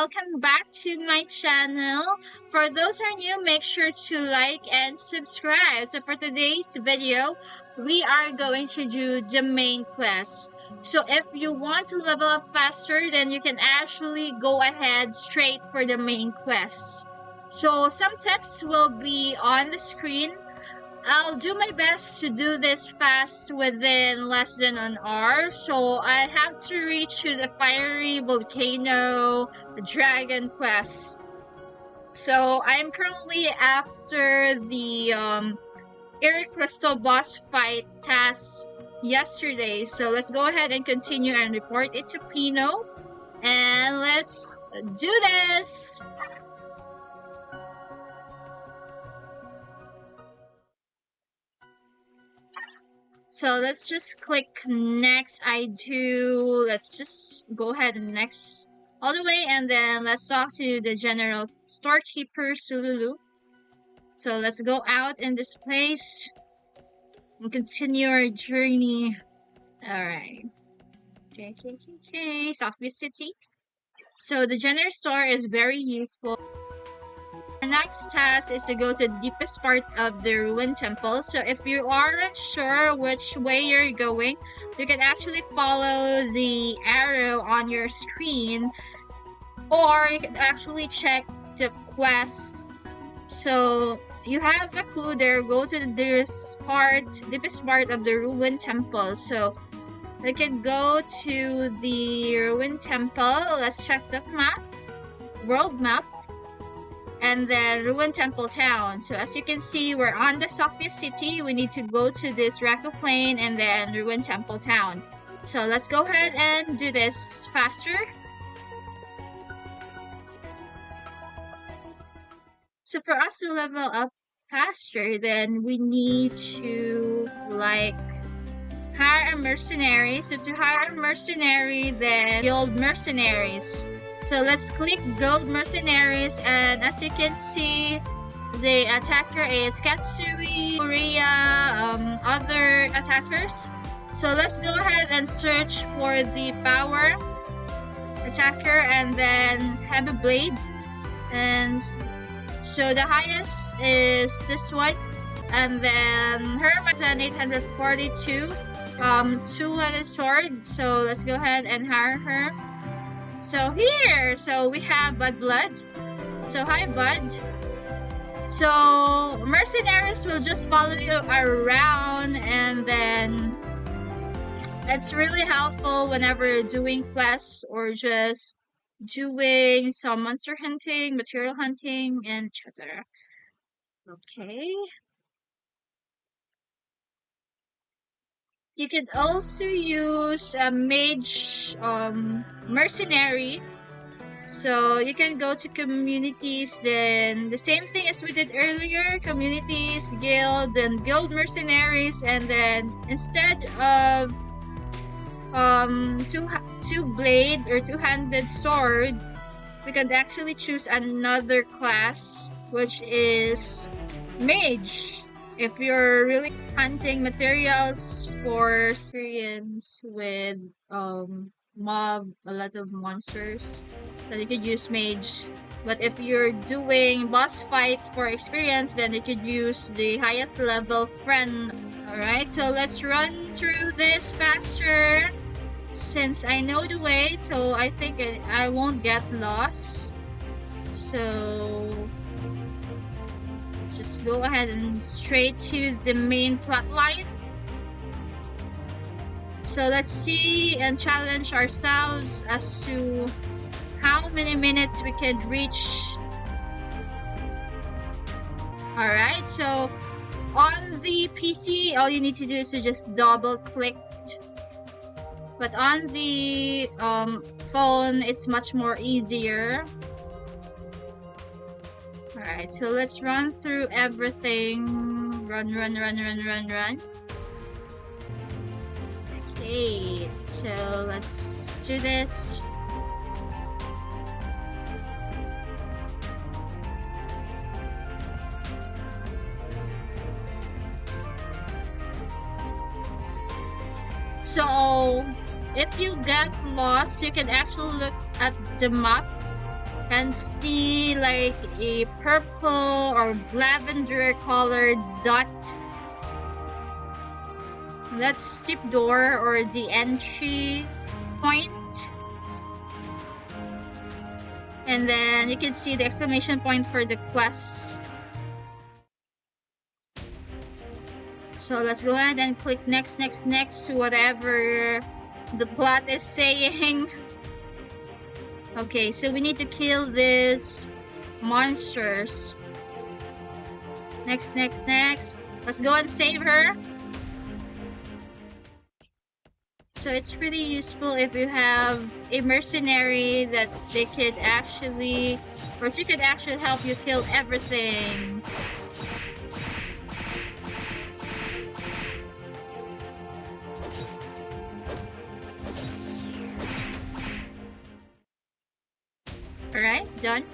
welcome back to my channel. For those who are new, make sure to like and subscribe. So for today's video, we are going to do the main quest. So if you want to level up faster, then you can actually go ahead straight for the main quest. So some tips will be on the screen. I'll do my best to do this fast within less than an hour. So I have to reach to the fiery volcano dragon quest. So I'm currently after the Eric Crystal boss fight task yesterday. So let's go ahead and continue and report it to Pino. And let's do this! So let's just click next. Let's just go ahead and next all the way, and then let's talk to the general storekeeper Sululu. So let's go out in this place and continue our journey. Alright. Okay. Southwest City. So the general store is very useful. The next task is to go to the deepest part of the ruined temple. So if you aren't sure which way you're going, you can actually follow the arrow on your screen, or you can actually check the quest. So you have a clue there. Go to the deepest part of the ruined temple. So we can go to the ruined temple. Let's check the map, world map. And then Ruined Temple Town. So as you can see, we're on the Sophia City. We need to go to this Rako Plain and then Ruined Temple Town. So let's go ahead and do this faster. So for us to level up faster, then we need to hire a mercenary. So to hire a mercenary, then build mercenaries. So let's click Gold Mercenaries, and as you can see, the attacker is Katsui, Korea, other attackers. So let's go ahead and search for the power attacker and then have a blade. And so the highest is this one, and then her is an 842, two-handed sword. So let's go ahead and hire her. So here, so we have Bud Blood. So hi Bud. So mercenaries will just follow you around, and then it's really helpful whenever you're doing quests or just doing some monster hunting, material hunting, and etc. Okay. You could also use a mage mercenary. So you can go to communities, then the same thing as we did earlier, communities, guild, and guild mercenaries, and then instead of two blade or two-handed sword, we could actually choose another class, which is mage. If you're really hunting materials for experience with a lot of monsters, then you could use mage. But if you're doing boss fight for experience, then you could use the highest level friend. Alright, so let's run through this faster since I know the way, so I think I won't get lost. So just go ahead and straight to the main plot line. So let's see and challenge ourselves as to how many minutes we can reach. Alright, so on the PC, all you need to do is to just double click. But on the phone, it's much more easier. Alright, so let's run through everything. Run. Okay, so let's do this. So if you get lost, you can actually look at the map and see like a purple or lavender colored dot. That's tip door or the entry point. And then you can see the exclamation point for the quest. So let's go ahead and click next, next, next to whatever the plot is saying. Okay, so we need to kill these monsters. Next, next, next. Let's go and save her. So it's pretty useful if you have a mercenary that they could actually, or she could actually help you kill everything. Alright, done.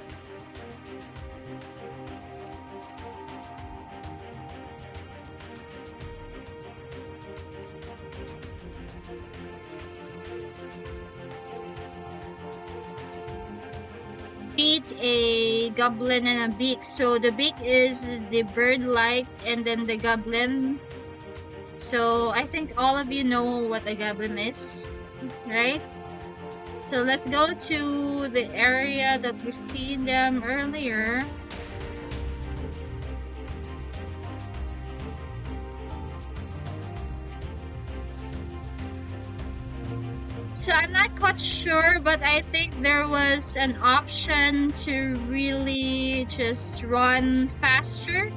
Beat a goblin and a beak. So the beak is the bird-like, and then the goblin. So I think all of you know what a goblin is, right? So let's go to the area that we seen them earlier. So I'm not quite sure, but I think there was an option to really just run faster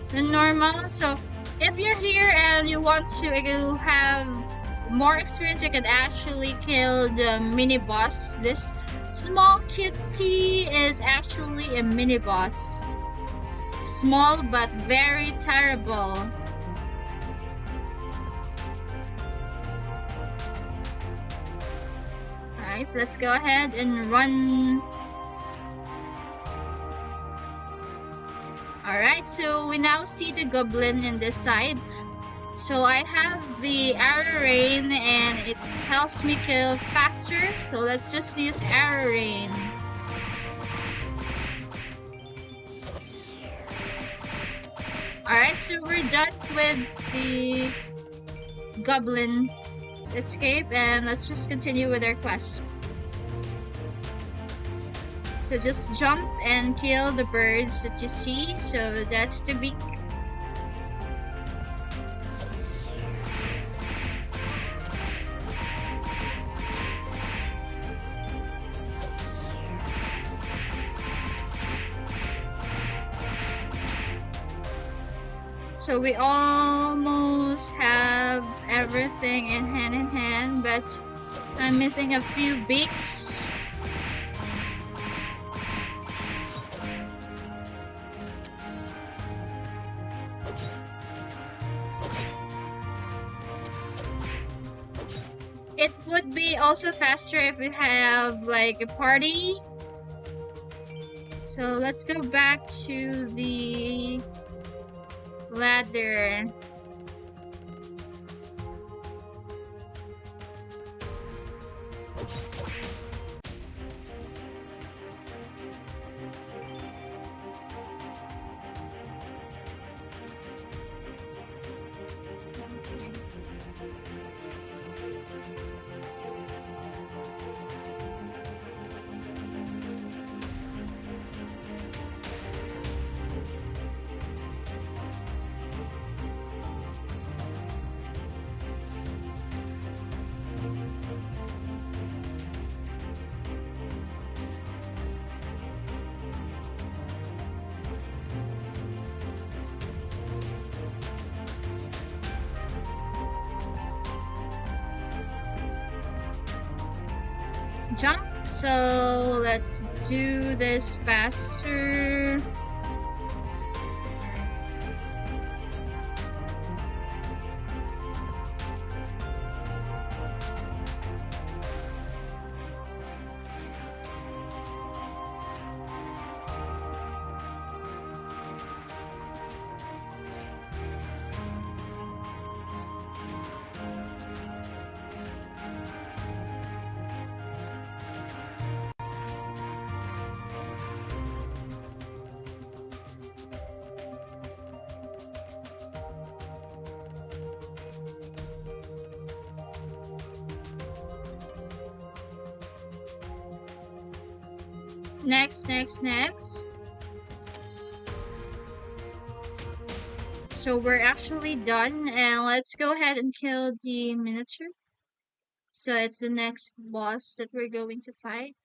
than normal. So if you're here and you want to have more experience, you can actually kill the mini boss. This small kitty is actually a mini boss. Small but very terrible. Alright, let's go ahead and run. Alright, so we now see the goblin in this side. So I have the arrow rain and it helps me kill faster. So let's just use arrow rain. Alright, so we're done with the goblin. Let's escape and let's just continue with our quest. So just jump and kill the birds that you see. So that's the beak. So we almost have everything in hand, but I'm missing a few beaks. It would be also faster if we have like a party. So let's go back to the ladder. Jump. So let's do this faster. Next, next, next. So we're actually done, and let's go ahead and kill the miniature. So it's the next boss that we're going to fight.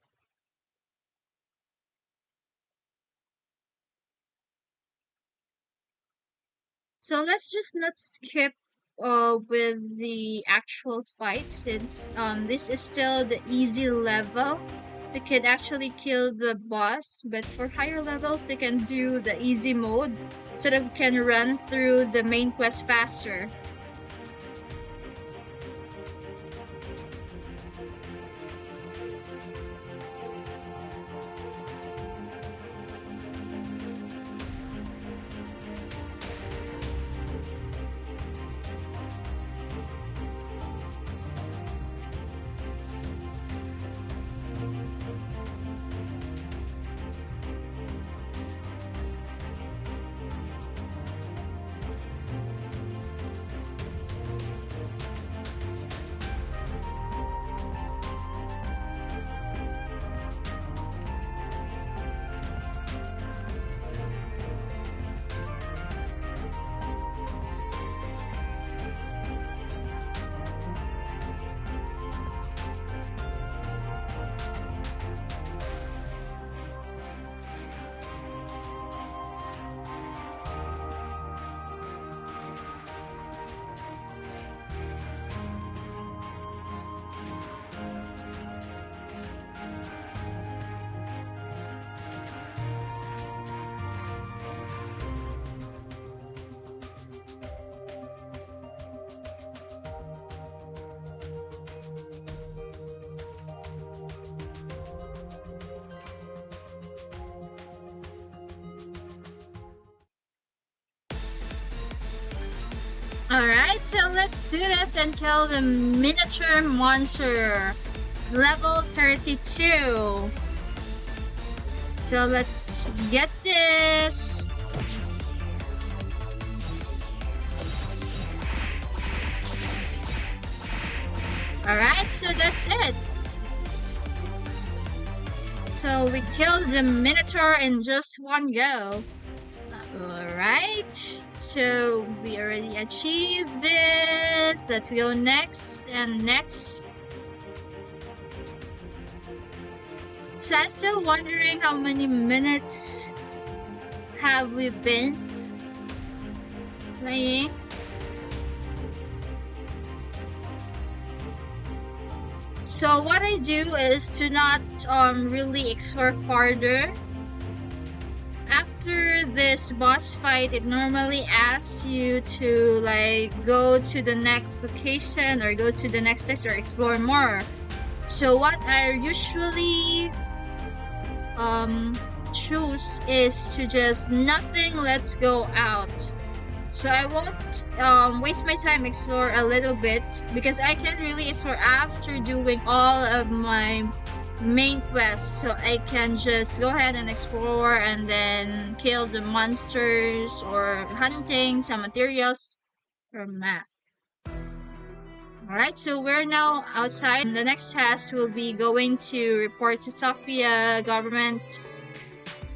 So let's just not skip with the actual fight, since this is still the easy level. We could actually kill the boss, but for higher levels they can do the easy mode so that we can run through the main quest faster. Alright, so let's do this and kill the miniature monster. It's level 32. So let's get this. Alright, so that's it. So we killed the minotaur in just one go. Alright, so we already achieved this. Let's go next and next. So I'm still wondering how many minutes have we been playing. So what I do is to not really explore farther. After this boss fight, it normally asks you to like go to the next location or go to the next test or explore more. So what I usually choose is to just nothing, let's go out. So I won't waste my time explore a little bit, because I can really explore after doing all of my main quest. So I can just go ahead and explore and then kill the monsters or hunting some materials from map. Alright, so we're now outside. The next task will be going to report to Sofia government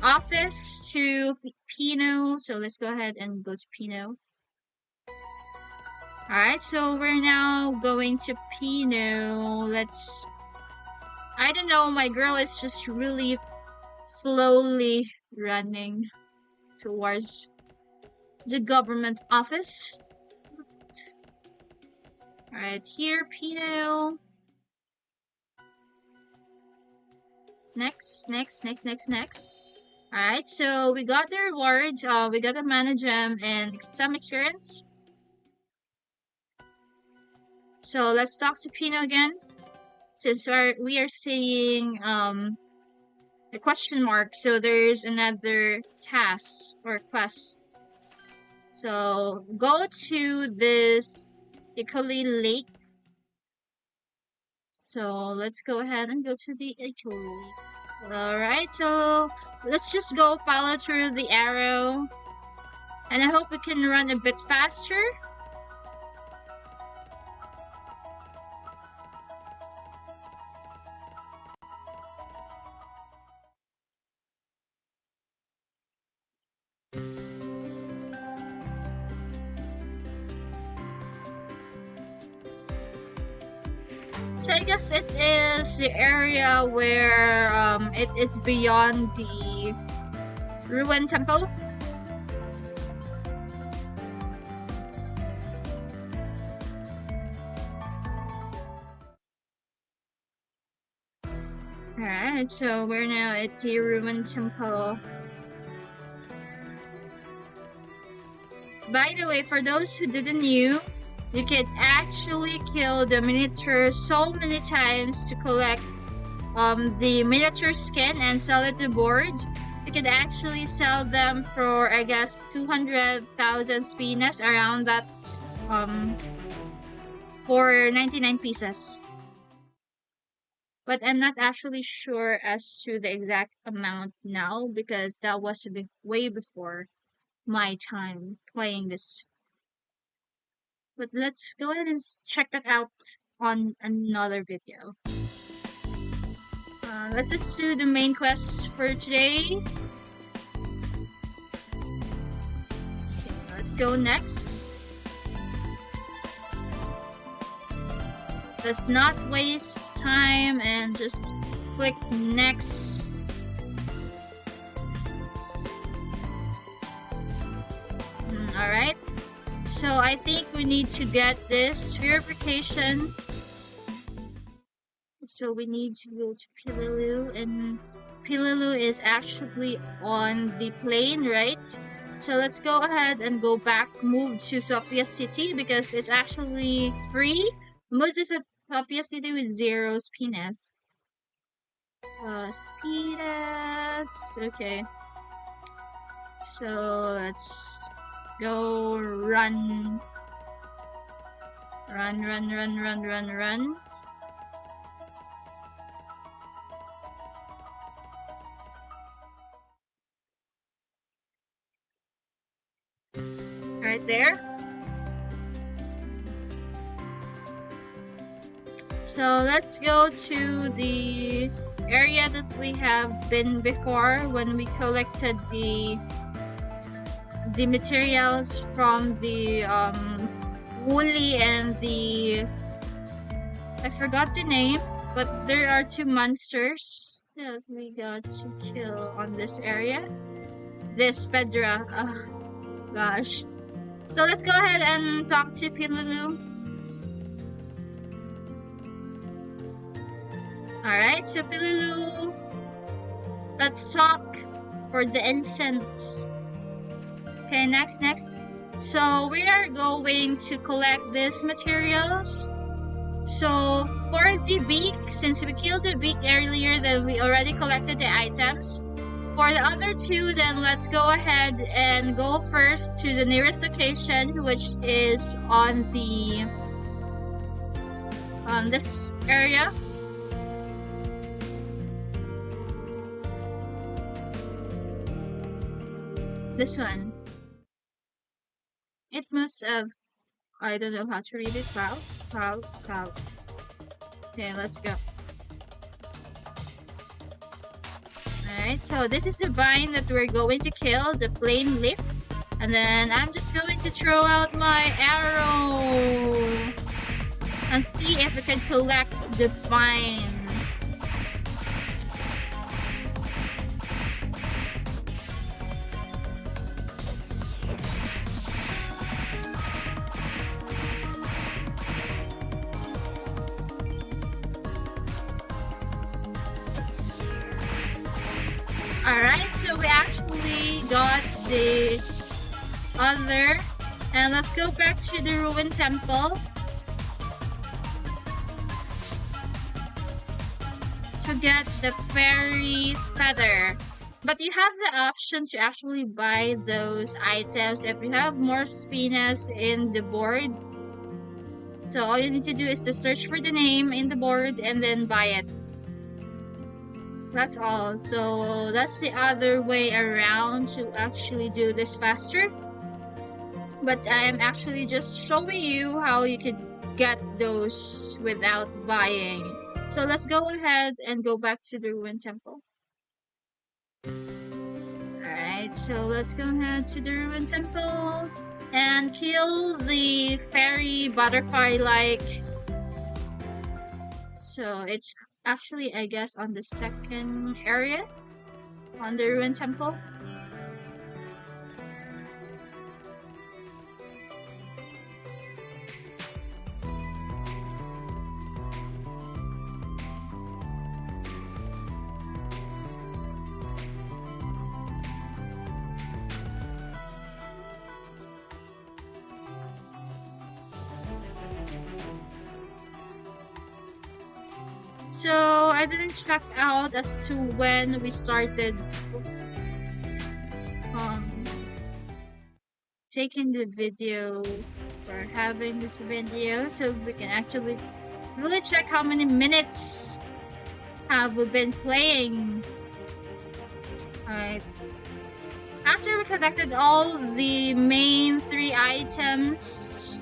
office to Pino. So let's go ahead and go to Pino. Alright, so we're now going to Pino. I don't know, my girl is just really slowly running towards the government office. Alright, here, Pino. Next. Alright, so we got the reward. We got a managem and some experience. So let's talk to Pino again. Since we are seeing a question mark, so there's another task or quest. So go to this Ikoli Lake. So let's go ahead and go to the Ikoli. Alright, so let's just go follow through the arrow. And I hope we can run a bit faster. So I guess it is the area where it is beyond the ruined temple. Alright, so we're now at the ruined temple. By the way, for those who didn't know, you can actually kill the miniature so many times to collect the miniature skin and sell it to board. You can actually sell them for, I guess, 200,000 spinas, around that, um for 99 pieces. But I'm not actually sure as to the exact amount now because that was way before my time playing this. But let's go ahead and check that out on another video. Let's just do the main quest for today. Okay, let's go next. Let's not waste time and just click next. Alright, so I think we need to get this purification. So we need to go to Pilulu, and Pilulu is actually on the plane, right? So let's go ahead and go back, move to Sofia City because it's actually free. Move to Sofia City with 0 spinas. Spinas, okay. So let's go run. Run. Right there. So let's go to the area that we have been before when we collected the materials from the Woolly and the, I forgot the name, but there are 2 monsters that we got to kill on this area. This Pedra, oh gosh. So let's go ahead and talk to Pilulu. Alright, so Pilulu, let's talk for the incense. Okay, next. So we are going to collect these materials. So for the beak, since we killed the beak earlier, then we already collected the items. For the other 2, then let's go ahead and go first to the nearest location, which is on the this area. This one. It must have, I don't know how to read it. Wow. Okay, let's go. Alright, so this is the vine that we're going to kill, the plain leaf. And then I'm just going to throw out my arrow and see if we can collect the vine. Alright, so we actually got the other, and let's go back to the ruined temple to get the fairy feather. But you have the option to actually buy those items if you have more spinas in the board. So all you need to do is to search for the name in the board and then buy it. That's all. So that's the other way around to actually do this faster. But I'm actually just showing you how you could get those without buying. So let's go ahead and go back to the ruined temple. Alright, so let's go ahead to the ruined temple and kill the fairy butterfly-like So it's actually, I guess, on the second area on the ruined temple. So I didn't check out as to when we started um taking the video or having this video, so we can actually really check how many minutes have we been playing. Alright. After we collected all the main 3 items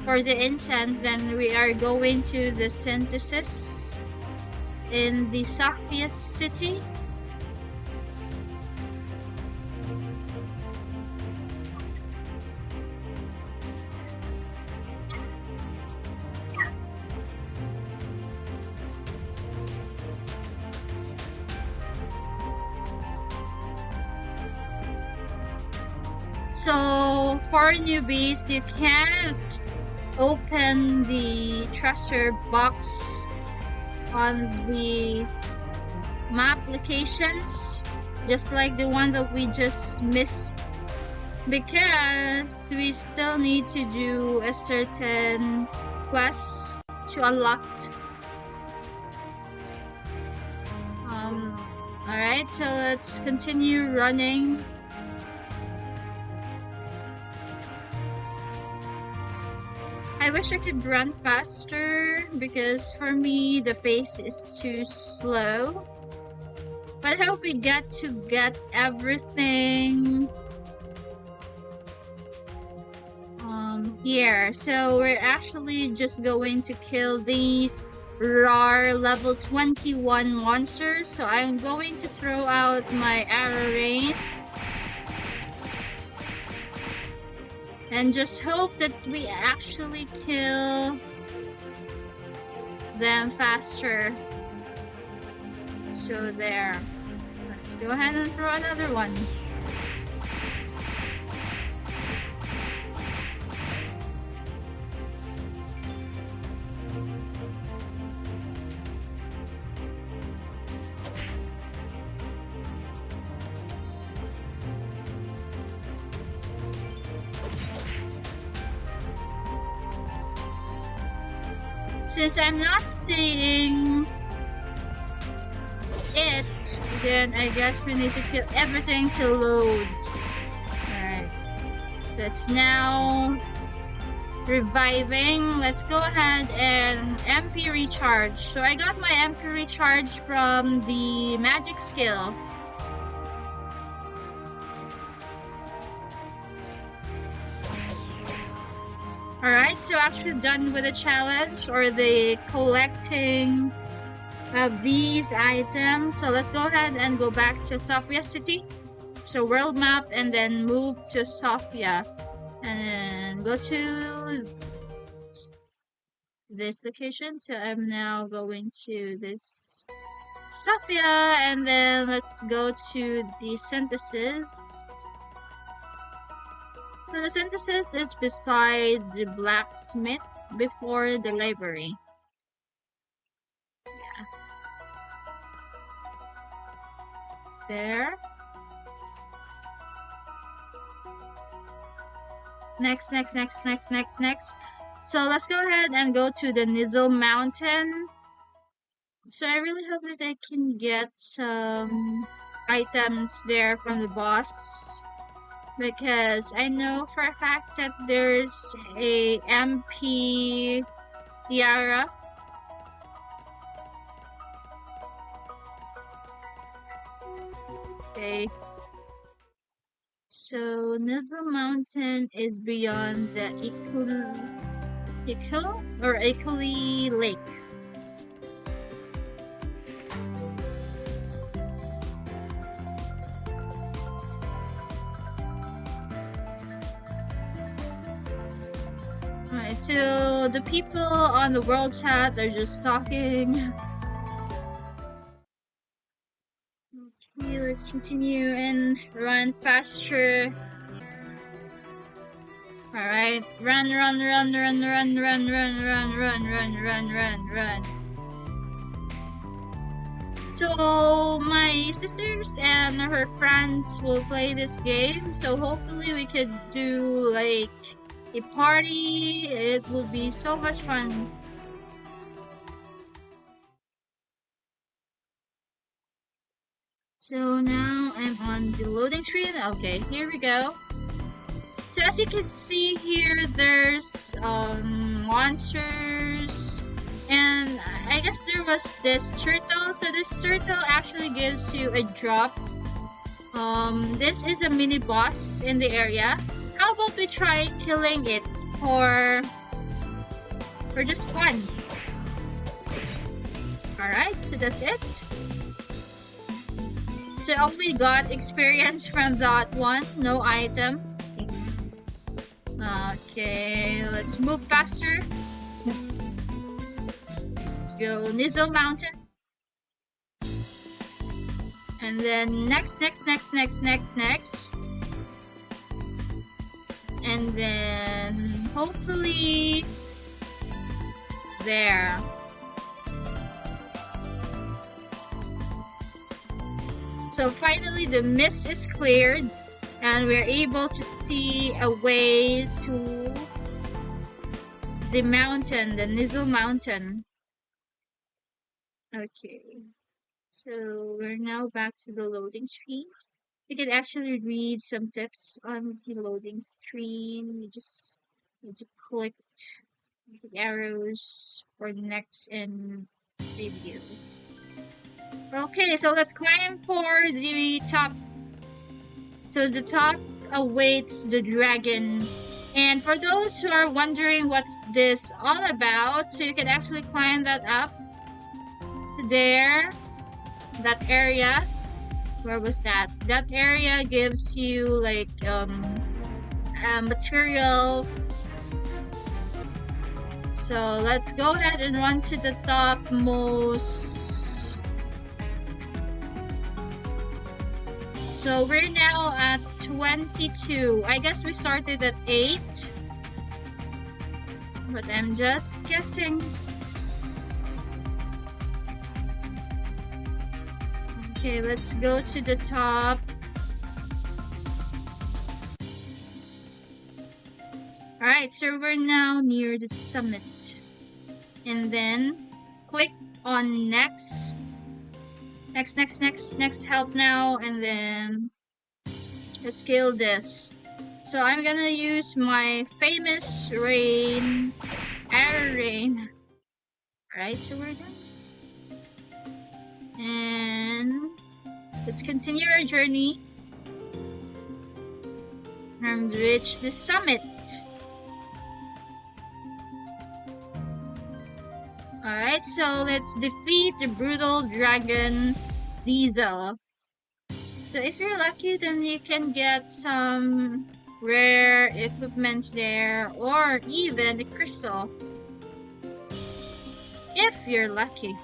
for the incense, then we are going to the synthesis in the Safia city. So for newbies, you can't open the treasure box on the map locations, just like the one that we just missed, because we still need to do a certain quest to unlock. Alright, so let's continue running. I wish I could run faster, because for me the pace is too slow. But I hope we get everything here. So we're actually just going to kill these rare level 21 monsters. So I'm going to throw out my arrow rain and just hope that we actually kill them faster. So there. Let's go ahead and throw another one. Since I'm not seeing it, then I guess we need to kill everything to load. Alright. So it's now reviving. Let's go ahead and MP recharge. So I got my MP recharge from the magic skill. Alright, so actually done with the challenge or the collecting of these items. So let's go ahead and go back to Safia city. So world map, and then move to Safia. And then go to this location. So I'm now going to this Safia, and then let's go to the synthesis. So the synthesis is beside the blacksmith before the library. Yeah. There. Next. So let's go ahead and go to the Nizzle Mountain. So I really hope that I can get some items there from the boss, because I know for a fact that there's a MP tiara. Okay. So Nizzle Mountain is beyond the Ikuli Lake. Alright, So the people on the world chat are just talking. Okay, let's continue and run faster. Alright, run, run, run, run, run, run, run, run, run, run, run, run, run. So my sisters and her friends will play this game. So hopefully we could do like a party. It will be so much fun. So now I'm on the loading screen. Okay, here we go. So as you can see here, there's monsters, and I guess there was this turtle. So this turtle actually gives you a drop. This is a mini boss in the area. How about we try killing it for just fun? All right, so that's it. So we got experience from that one. No item. Okay, let's move faster. Let's go Nizzle Mountain. And then next. And then hopefully there. So finally the mist is cleared and we're able to see a way to the mountain, the Nizzle Mountain. Okay, so we're now back to the loading screen. You can actually read some tips on the loading screen. You just need to click the arrows for next and preview. Okay, so let's climb for the top. So the top awaits the dragon. And for those who are wondering what's this all about, so you can actually climb that up to there, that area. Where was that? That area gives you like material. So let's go ahead and run to the topmost. So we're now at 22. I guess we started at 8. But I'm just guessing. Okay, let's go to the top. Alright, so we're now near the summit. And then click on next. Next, help now, and then let's kill this. So I'm gonna use my famous rain, air rain. Alright, so we're done. And let's continue our journey and reach the summit. Alright, so let's defeat the brutal dragon Diesel. So if you're lucky, then you can get some rare equipment there, or even a crystal. If you're lucky.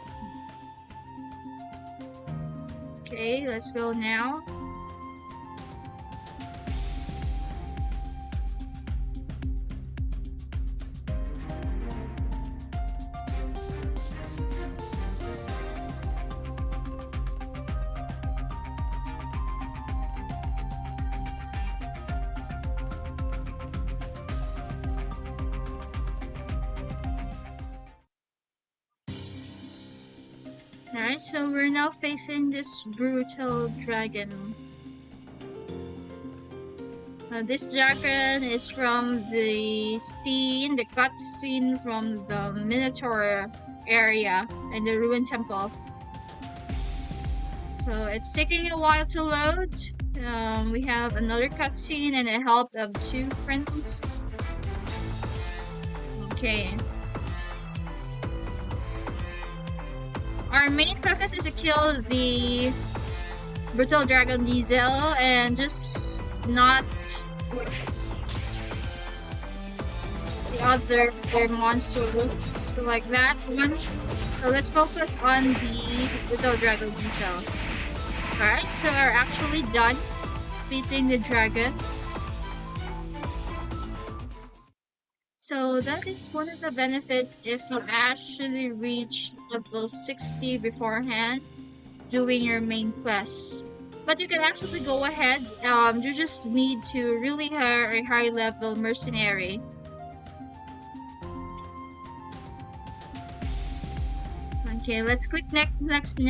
Okay, let's go now. Alright, so we're now facing this brutal dragon. This dragon is from the scene, the cutscene from the Minotaur area in the ruined temple. So it's taking a while to load. We have another cutscene and the help of 2 friends. Okay. Our main focus is to kill the brutal dragon Diesel and just not the other other monsters like that one. So let's focus on the little dragon itself. Alright, so we're actually done beating the dragon. So that is one of the benefits if you actually reach level 60 beforehand doing your main quest. But you can actually go ahead. You just need to really hire a high level mercenary. Okay, let's click next.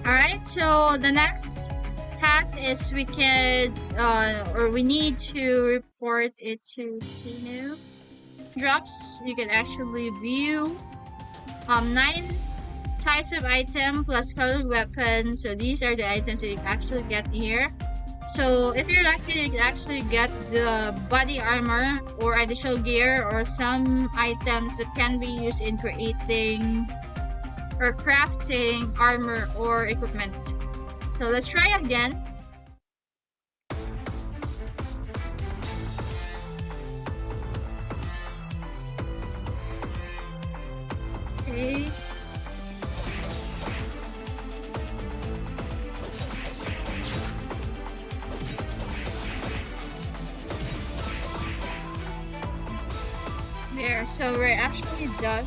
Alright, so the next task is we need to report it to Kino. Drops, you can actually view 9 types of item plus colored weapons. So these are the items that you can actually get here. So if you're lucky, you can actually get the body armor or additional gear or some items that can be used in creating or crafting armor or equipment. So let's try again. Okay. There, so we're actually done.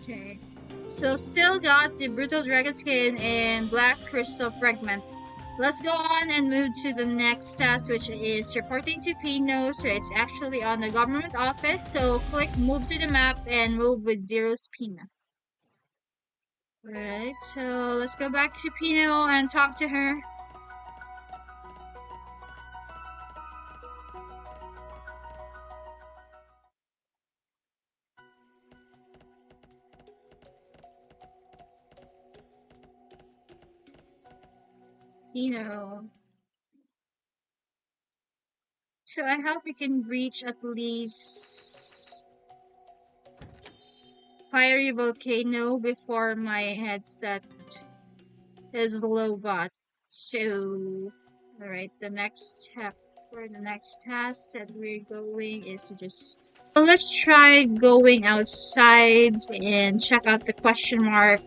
Okay. So still got the brutal dragon skin and black crystal fragment. Let's go on and move to the next task, which is reporting to Pino. So it's actually on the government office. So click move to the map and move with Zero's Pino. Alright, so let's go back to Pino and talk to her. Pino. So I hope you can reach at least Fiery Volcano before my headset is low bot. So, alright, the next step for the next task that we're going is to just. So let's try going outside and check out the question mark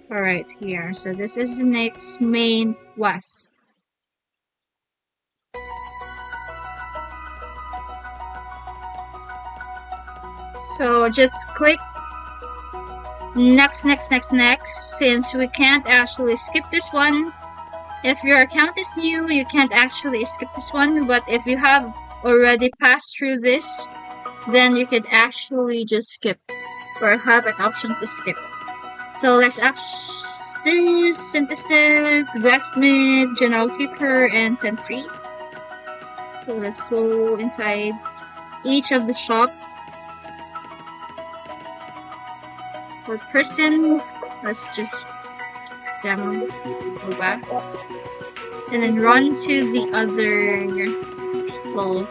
right here. So this is the next main quest. So just click next, since we can't actually skip this one. If your account is new, you can't actually skip this one, but if you have already passed through this, then you could actually just skip or have an option to skip. So let's this synthesis, blacksmith, general keeper, and sentry. So let's go inside each of the shop. For person, let's just demo, go back, and then run to the other people.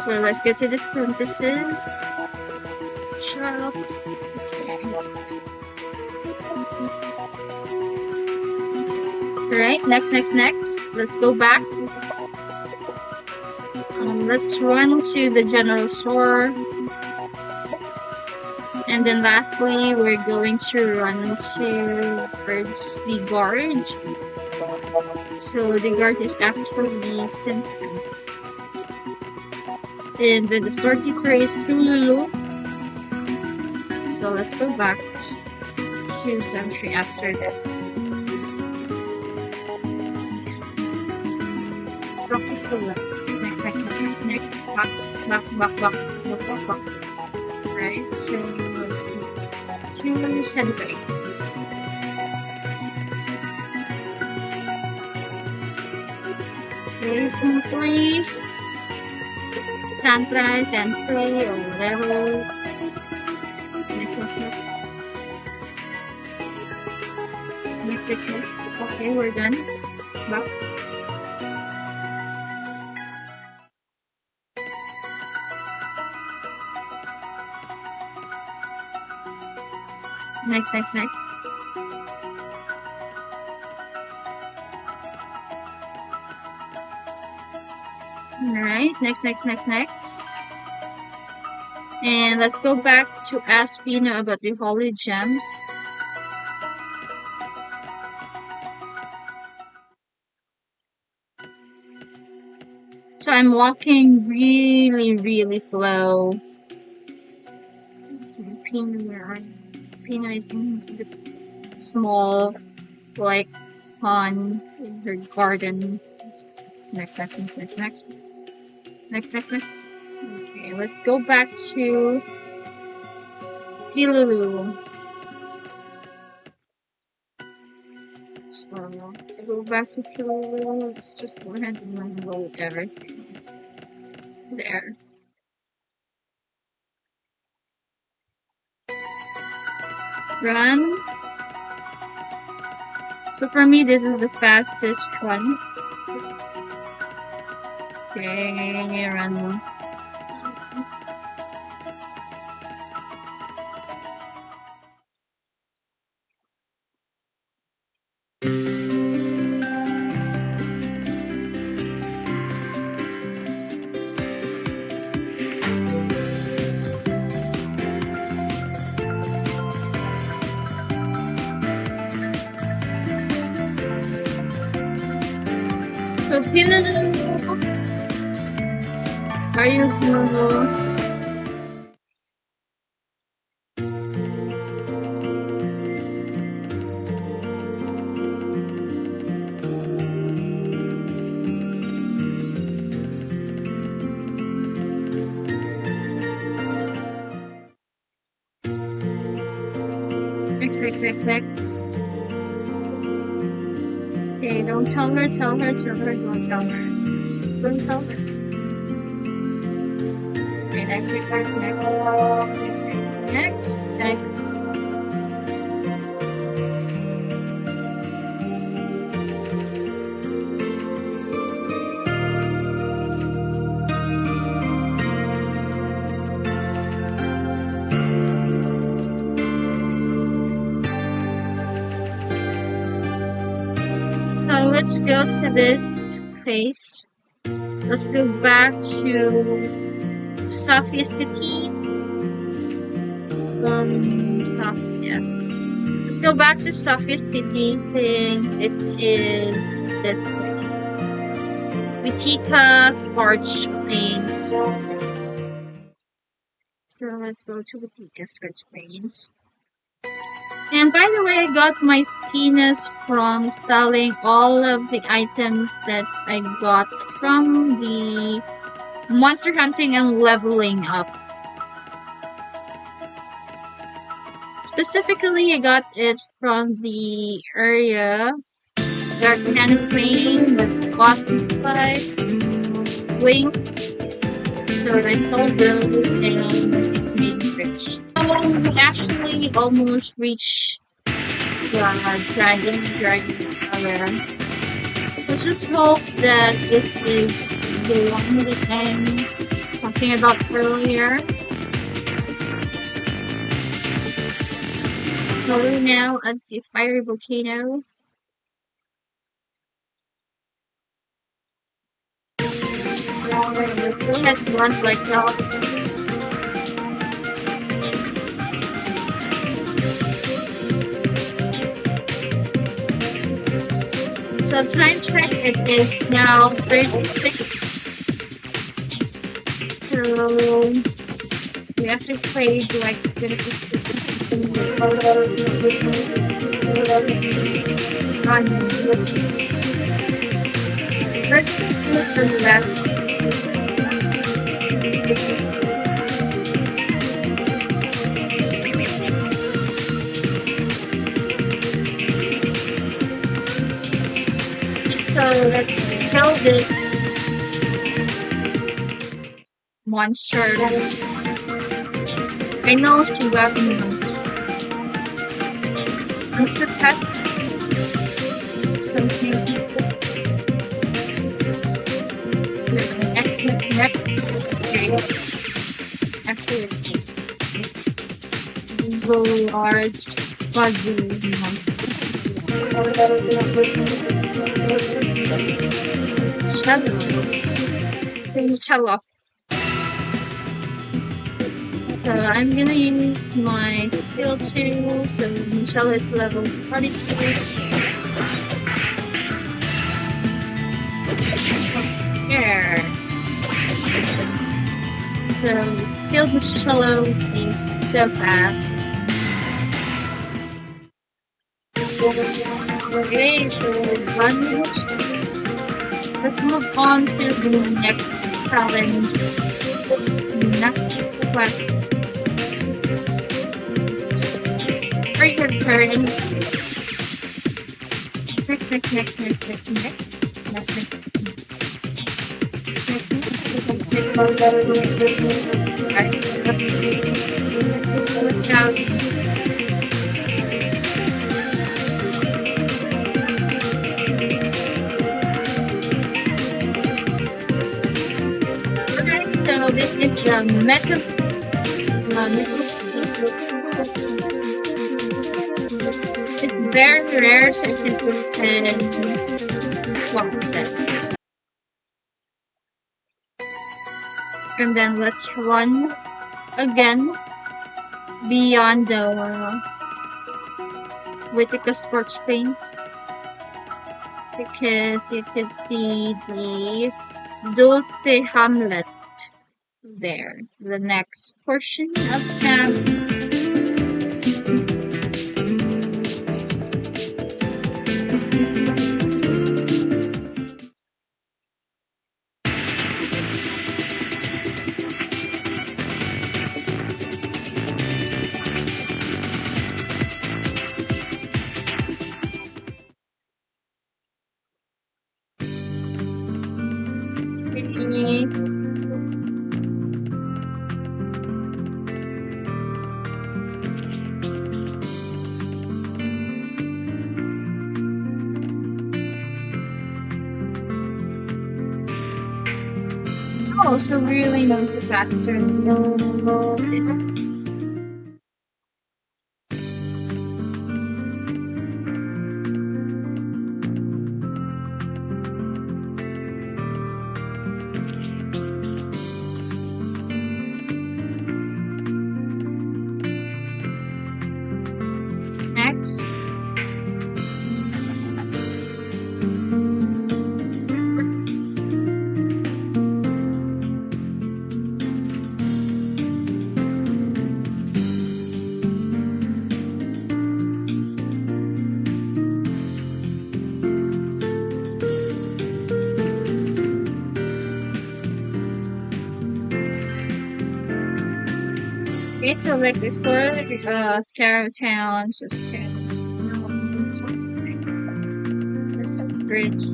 So let's go to the synthesis shop. Alright, next. Let's go back. Let's run to the general store. And then lastly, we're going to run towards the guard. So the guard is actually Cynthia. And then the storekeeper is Sululu. So let's go back to Sentry after this. Stock is Sululu. Next. Back. Right, so let's go to to celebrate. Okay, scene 3, sunrise and 3 or whatever. Next. Next. Okay, we're done. Back. Next. Alright, next. And let's go back to ask Pino about the holy gems. So I'm walking really slow. So Pino is in the small, like, pond in her garden. Next. Okay, let's go back to Hilulu. So to go back to Hilulu, let's just go ahead and unload everything. There. Run. So for me, this is the fastest run. Okay, run. So Hilulu, are you Hilulu? Next. Okay, don't tell her, don't tell her. Don't tell her. Okay, next. So let's go to this place. Let's go back to Sofia City. Sofia. Let's go back to Sofia City since it is this place. Vitika Scorch Plains. So let's go to Vitika Scorch Plains. And by the way, I got my skinnes from selling all of the items that I got from the monster hunting and leveling up. Specifically, I got it from the area Dark Cannon Plane, the Butterfly, Wing. So I sold those and made rich. So we actually almost reached the dragon area. Let's just hope that this is the one that I'm talking about earlier. So we're now at the fiery volcano. Let's go ahead and run like that. So time check, it is now 36. So we have to play like 36. let's kill this monster. I know she weapons. Let's test some things. Next. Okay. Actually, it's a large fuzzy monster. Cello. Same cello. So I'm gonna use my skill 2. So Michelle is level 42. There. So killed Michelle is so fast. Okay, so 1 minute. Let's move on to the next challenge. Next quest. Break your turn. Let's go. So this is the metal. It's very rare, so it is 1%. And then let's run again beyond the Whitaker Sports Paints, because you can see the Dulce Hamlet there, the next portion of camp. Also really known for faster this. Next. Okay, so let's explore Scarab Town. So it's just there's a bridge.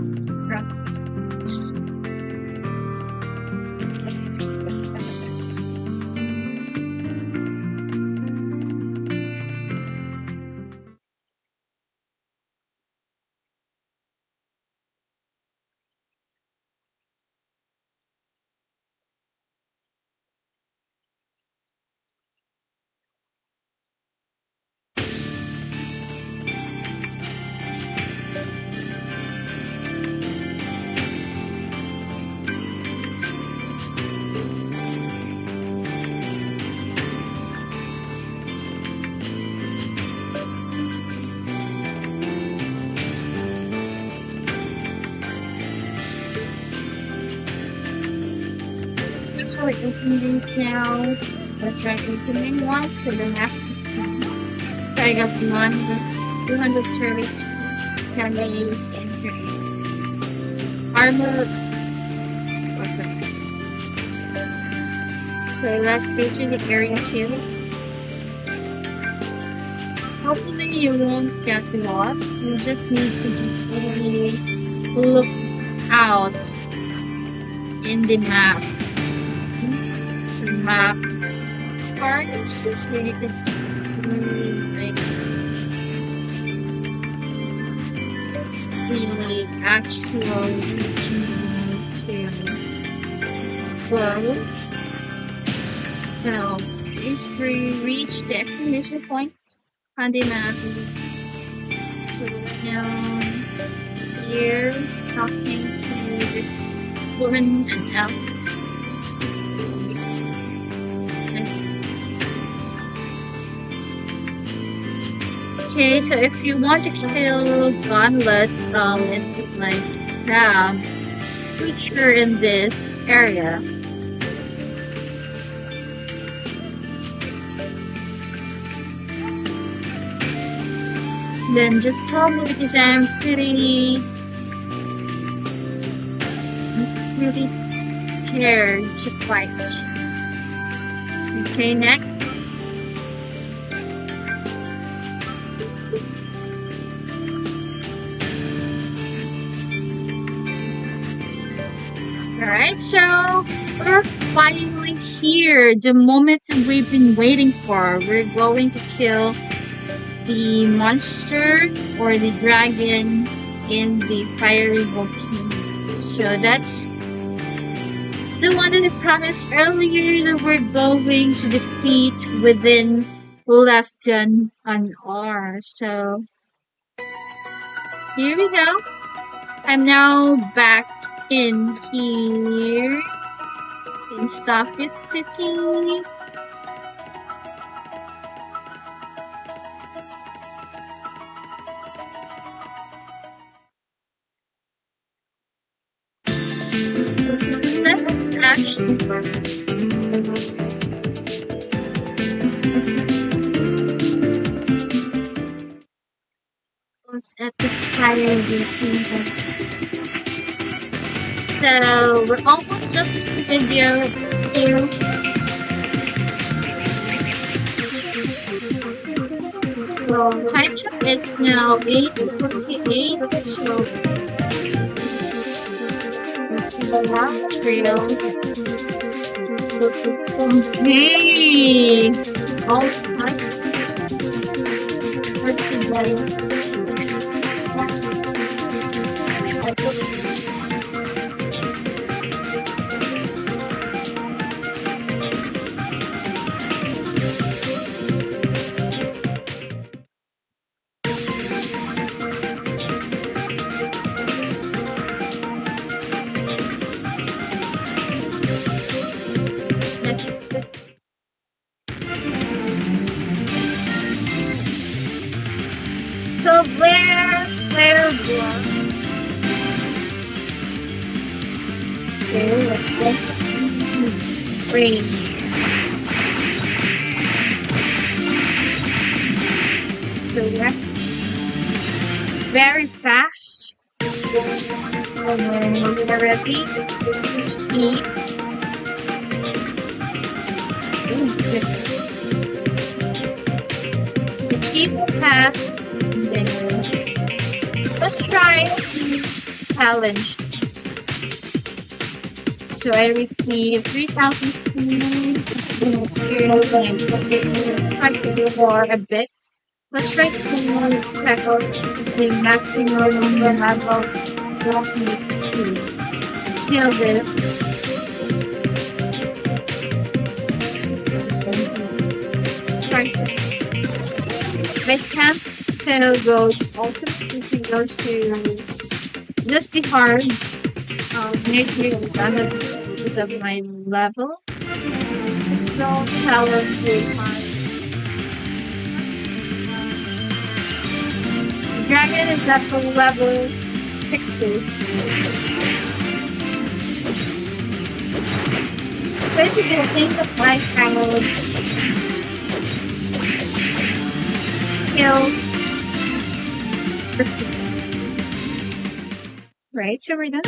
Actually open these now. Let's try opening one for the next one. So I got 200 service can be used in armor. Okay. So let's go through the area 2. Hopefully you won't get lost. You just need to just really look out in the map. The map part, so you can see like the actual region to go. So is we reach the exclamation point on the map. So now here talking to this woman and elf. Okay, so if you want to kill gauntlets, it's just like crab creature in this area. Then just tell me because I'm pretty scared to fight. Okay, next. Alright, so we're finally here. The moment we've been waiting for. We're going to kill the monster or the dragon in the fiery volcano. So that's the one that I promised earlier that we're going to defeat within less than an hour. So here we go. I'm now back in here in Sofia City. Let's actually was at the fire season. So we're almost done with the video here. So time check, it's now 8:48. So to the last trail. Okay. All time for today. So Blair Blair. Okay, let's bring. So yeah, very fast. And then when we're ready, see. The chief task. Then let's try challenge. So I received 3,000 try to do more a bit. Let's try to tackle the maximum level last week to kill this. Try to Red camp goes ultimately goes to just the hard maybe because of my level. It's so challenge really hard. Dragon is at the level 60. So if you can think of like how kill person. Right, so we're done.